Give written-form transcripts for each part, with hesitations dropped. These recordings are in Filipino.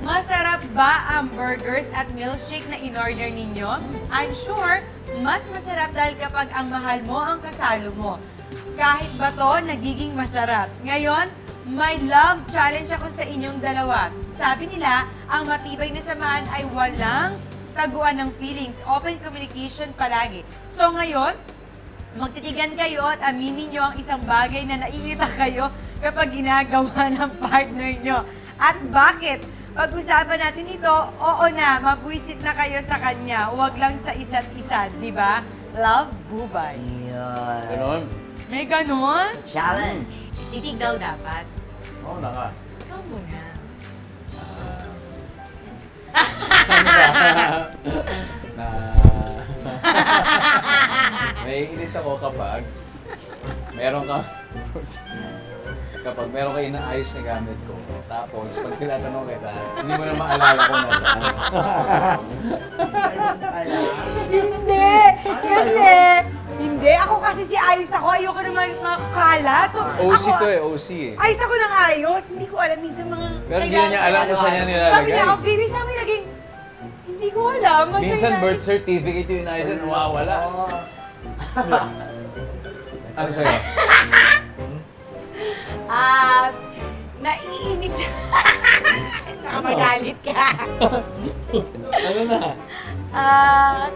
Masarap ba ang burgers at milkshake na in-order ninyo? I'm sure, mas masarap dahil kapag ang mahal mo ang kasalo mo. Kahit ba to, nagiging masarap. Ngayon, may love challenge ako sa inyong dalawa. Sabi nila, ang matibay na samahan ay walang taguan ng feelings. Open communication palagi. So ngayon, magtitigan kayo at aminin nyo ang isang bagay na naiirita kayo kapag ginagawa ng partner nyo. At bakit? Pag-usapan natin ito, oo na, mabwisit na kayo sa kanya. Huwag lang sa isa't isa, di ba? Love, bubay. Yun. Ganon. May ganon? Challenge. Titig daw dapat. Oo na ka. Ikaw muna. Na... Naiinis ako kapag meron ka kapag meron ka inaayos na gamit ko, tapos pag tinatanong kita, hindi mo na maalala kung nasaan. Hindi! Kasi, hindi. Ako kasi si ayos ako. Ayoko naman makakalat. So, OC ako, to eh, OC eh. ayos ako ng ayos. Hindi ko alam. Minsan mga... Pero hindi na niya alam kung saan niya nilalagay. Sabi niya, oh, baby, sabi naging... Hindi ko alam. Masaya Minsan na- birth certificate yung inaayos at nawawala. Ano sa'yo? At naiinis. Nakamagalit ka. Ano na?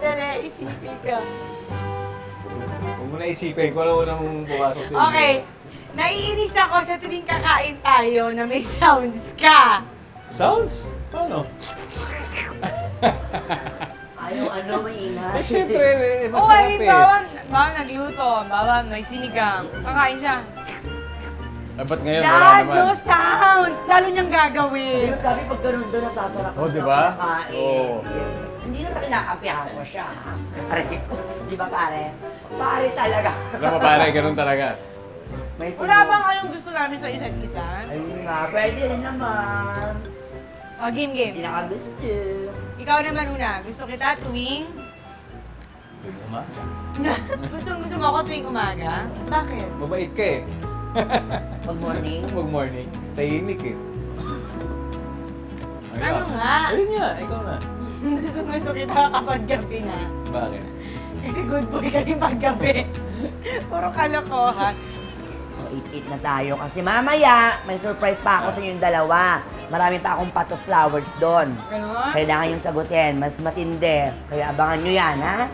Dali, isipin ko. Huwag mo na isipin kung ano unang pumasok sa Okay. Naiinis ako sa tuwing kakain tayo na may sounds ka. Sounds? Paano? Ayaw ano, maingay. Eh, syempre, O, masarap eh. bawa nagluto, bawa may sinigang. Kakain siya. Ba't ngayon wala Dad, naman? no sounds! Lalo niyang gagawin. Pero sabi pag ganun doon, nasasarap Oh, ako di ba? sa kakain. Oo. Hindi na sa kinakampihan ko siya. Pare, di ba pare? Pare talaga. Alam mo pare, ganun talaga. May Wala bang anong gusto namin sa isa't isa? Ayun nga, pwede rin naman. O, game. Hindi nakagusto. Ikaw naman una. Gusto kita tuwing... Gusto mo ako tuwing umaga? Bakit? Mabait ka eh. Pag morning. Mag-morning. Tahimik eh. Ano nga? Ayun nga, ikaw na. Gusto kita kapag gabi na. Bakit? Kasi good boy ka rin pag gabi. Puro kalokohan. Eat na tayo kasi mamaya may surprise pa ako sa inyong dalawa. Marami pa akong pot of flowers doon. Ganon? Kailangan yung sagutin, mas matindi. Kaya abangan nyo yan, ha?